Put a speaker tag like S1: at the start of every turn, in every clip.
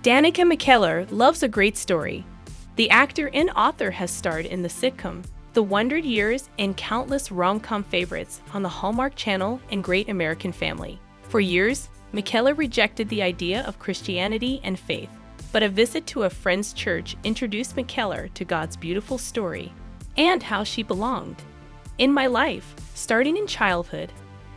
S1: Danica McKellar loves a great story. The actor and author has starred in the sitcom The Wonder Years and countless rom-com favorites on the Hallmark Channel and Great American Family. For years, McKellar rejected the idea of Christianity and faith, but a visit to a friend's church introduced McKellar to God's beautiful story and how she belonged. In my life, starting in childhood,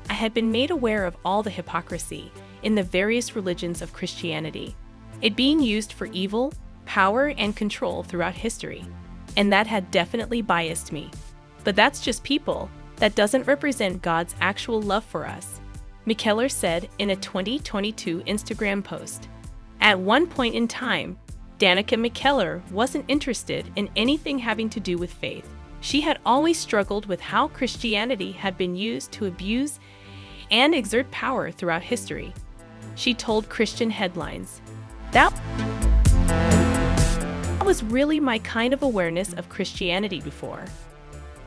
S1: I had been made aware of all the hypocrisy in the various religions of Christianity, it being used for evil, power, and control throughout history, and that had definitely biased me. But that's just people. That doesn't represent God's actual love for us, McKellar said in a 2022 Instagram post. At one point in time, Danica McKellar wasn't interested in anything having to do with faith. She had always struggled with how Christianity had been used to abuse and exert power throughout history. She told Christian Headlines, "That was really my kind of awareness of Christianity before.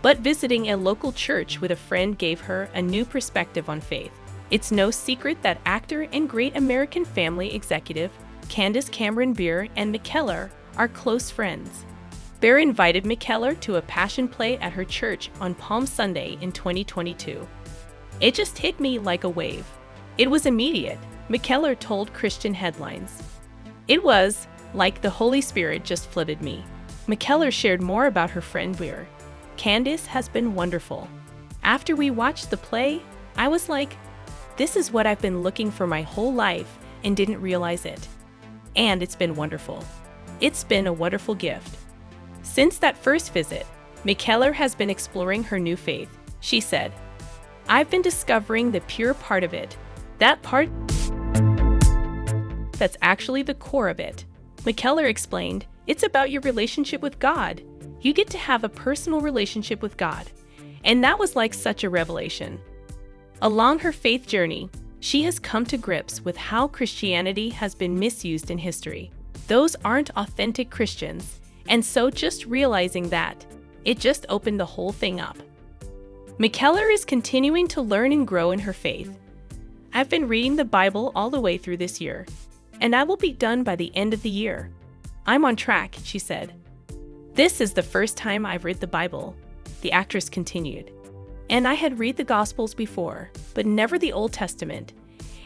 S1: But visiting a local church with a friend gave her a new perspective on faith. It's no secret that actor and Great American Family executive Candace Cameron Bure and McKellar are close friends. Bure invited McKellar to a passion play at her church on Palm Sunday in 2022. It just hit me like a wave. It was immediate," McKellar told Christian Headlines. "It was like the Holy Spirit just flooded me." McKellar shared more about her friend Bure. "Candace has been wonderful. After we watched the play, I was like, this is what I've been looking for my whole life and didn't realize it. And it's been wonderful. It's been a wonderful gift." Since that first visit, McKellar has been exploring her new faith. She said, "I've been discovering the pure part of it, that part that's actually the core of it." McKellar explained, "It's about your relationship with God. You get to have a personal relationship with God. And that was like such a revelation." Along her faith journey, she has come to grips with how Christianity has been misused in history. Those aren't authentic Christians, and so just realizing that, it just opened the whole thing up. McKellar is continuing to learn and grow in her faith. "I've been reading the Bible all the way through this year, and I will be done by the end of the year. I'm on track," she said. "This is the first time I've read the Bible," the actress continued. "And I had read the Gospels before, but never the Old Testament,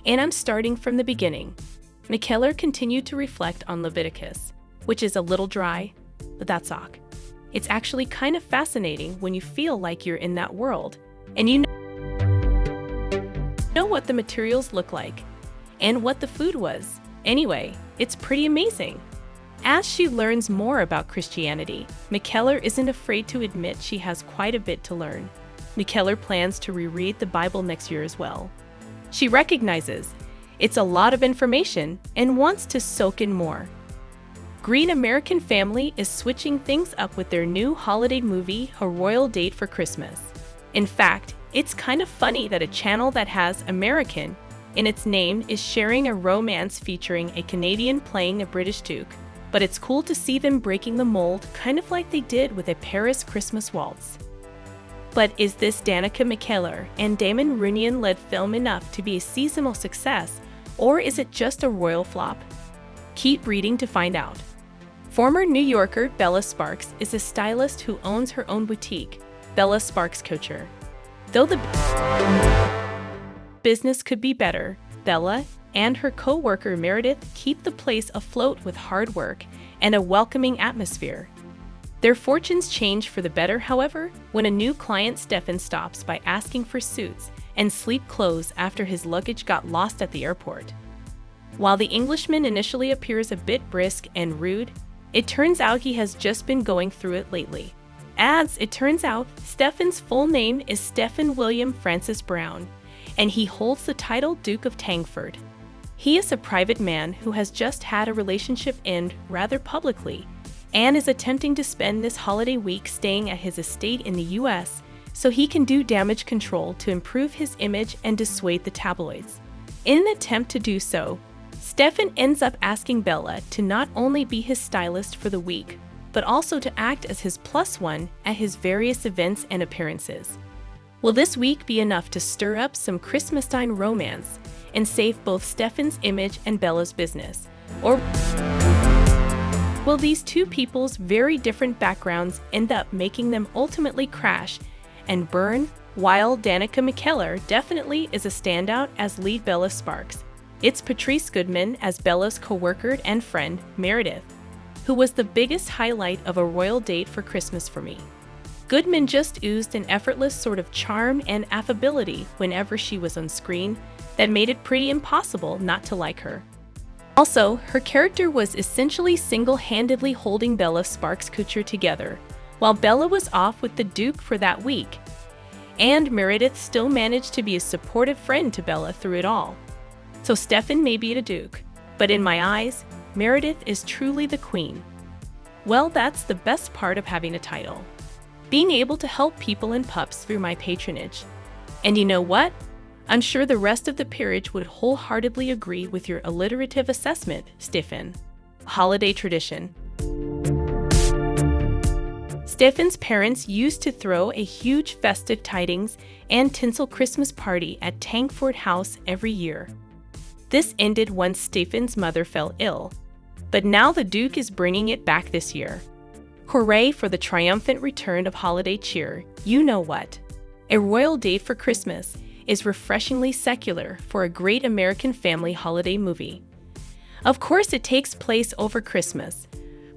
S1: and I'm starting from the beginning." McKellar continued to reflect on Leviticus, which is a little dry, but that's ok. It's actually kind of fascinating when you feel like you're in that world, and you know what the materials look like, and what the food was. Anyway, it's pretty amazing. As she learns more about Christianity, McKellar isn't afraid to admit she has quite a bit to learn. McKellar plans to reread the Bible next year as well. She recognizes it's a lot of information and wants to soak in more. Great American Family is switching things up with their new holiday movie, A Royal Date for Christmas. In fact, it's kind of funny that a channel that has American in its name is sharing a romance featuring a Canadian playing a British duke. But it's cool to see them breaking the mold, kind of like they did with a Paris Christmas waltz. But is this Danica McKellar and Damon Runyon-led film enough to be a seasonal success, or is it just a royal flop? Keep reading to find out. Former New Yorker Bella Sparks is a stylist who owns her own boutique, Bella Sparks Couture. Though the business could be better, Bella and her co-worker Meredith keep the place afloat with hard work and a welcoming atmosphere. Their fortunes change for the better, however, when a new client Stefan stops by asking for suits and sleep clothes after his luggage got lost at the airport. While the Englishman initially appears a bit brisk and rude, it turns out he has just been going through it lately. As it turns out, Stefan's full name is Stephen William Francis Brown, and he holds the title Duke of Tangford. He is a private man who has just had a relationship end rather publicly and is attempting to spend this holiday week staying at his estate in the US so he can do damage control to improve his image and dissuade the tabloids. In an attempt to do so, Stefan ends up asking Bella to not only be his stylist for the week, but also to act as his plus one at his various events and appearances. Will this week be enough to stir up some Christmastime romance and save both Stefan's image and Bella's business? Or will these two people's very different backgrounds end up making them ultimately crash and burn? While Danica McKellar definitely is a standout as lead Bella Sparks, it's Patrice Goodman as Bella's co-worker and friend, Meredith, who was the biggest highlight of a royal date for Christmas for me. Goodman just oozed an effortless sort of charm and affability whenever she was on screen that made it pretty impossible not to like her. Also, her character was essentially single-handedly holding Bella Sparks' couture together, while Bella was off with the Duke for that week. And Meredith still managed to be a supportive friend to Bella through it all. So Stefan may be the Duke, but in my eyes, Meredith is truly the queen. Well, that's the best part of having a title. Being able to help people and pups through my patronage. And you know what? I'm sure the rest of the peerage would wholeheartedly agree with your alliterative assessment, Stefan. Holiday tradition. Stefan's parents used to throw a huge festive tidings and tinsel Christmas party at Tankford House every year. This ended once Stefan's mother fell ill, but now the Duke is bringing it back this year. Hooray for the triumphant return of holiday cheer. You know what? A royal date for Christmas is refreshingly secular for a great American family holiday movie. Of course, it takes place over Christmas,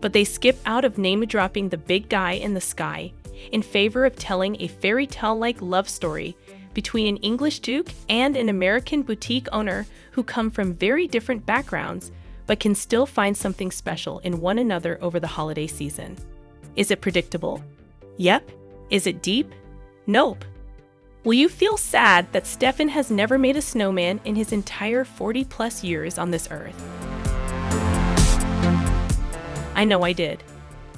S1: but they skip out of name-dropping the big guy in the sky in favor of telling a fairy tale-like love story between an English duke and an American boutique owner who come from very different backgrounds but can still find something special in one another over the holiday season. Is it predictable? Yep. Is it deep? Nope. Will you feel sad that Stefan has never made a snowman in his entire 40-plus years on this earth? I know I did.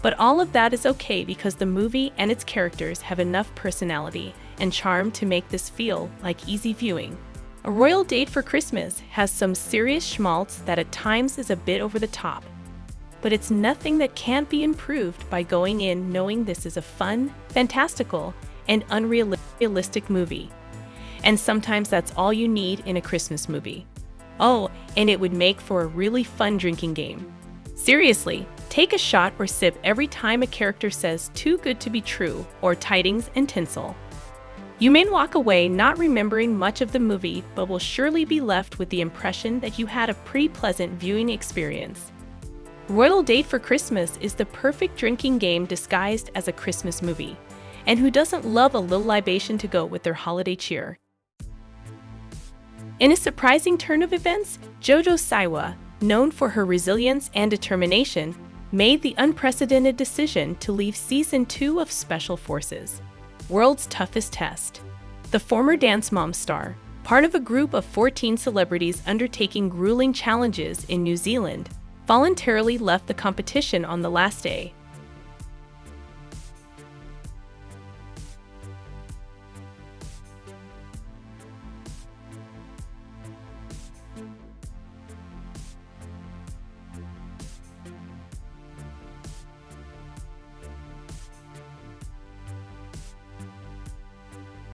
S1: But all of that is okay because the movie and its characters have enough personality and charm to make this feel like easy viewing. A royal date for Christmas has some serious schmaltz that at times is a bit over the top. But it's nothing that can't be improved by going in knowing this is a fun, fantastical, and unrealistic movie. And sometimes that's all you need in a Christmas movie. Oh, and it would make for a really fun drinking game. Seriously, take a shot or sip every time a character says "too good to be true" or "tidings and tinsel." You may walk away not remembering much of the movie, but will surely be left with the impression that you had a pretty pleasant viewing experience. Royal Date for Christmas is the perfect drinking game disguised as a Christmas movie. And who doesn't love a little libation to go with their holiday cheer? In a surprising turn of events, JoJo Siwa, known for her resilience and determination, made the unprecedented decision to leave Season 2 of Special Forces, World's Toughest Test. The former Dance Mom star, part of a group of 14 celebrities undertaking grueling challenges in New Zealand, voluntarily left the competition on the last day,